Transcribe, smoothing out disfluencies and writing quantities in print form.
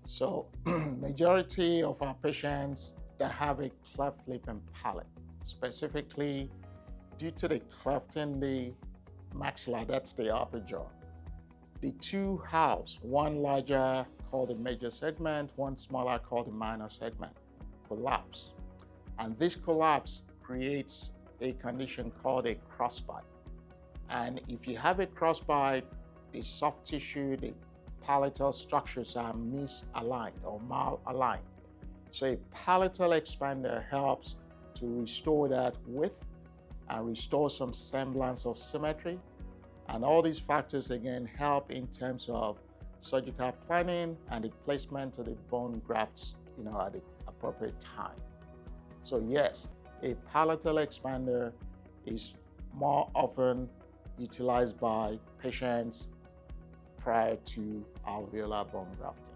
So majority of our patients that have a cleft lip and palate, specifically due to the cleft in the maxilla, that's the upper jaw. The two halves, one larger called the major segment, one smaller called the minor segment, collapse. And this collapse creates a condition called a crossbite. And if you have a crossbite, the soft tissue, the palatal structures are misaligned or malaligned. So a palatal expander helps to restore that width and restore some semblance of symmetry. And all these factors again help in terms of surgical planning and the placement of the bone grafts, at the appropriate time. So yes, a palatal expander is more often utilized by patients prior to alveolar bone grafting.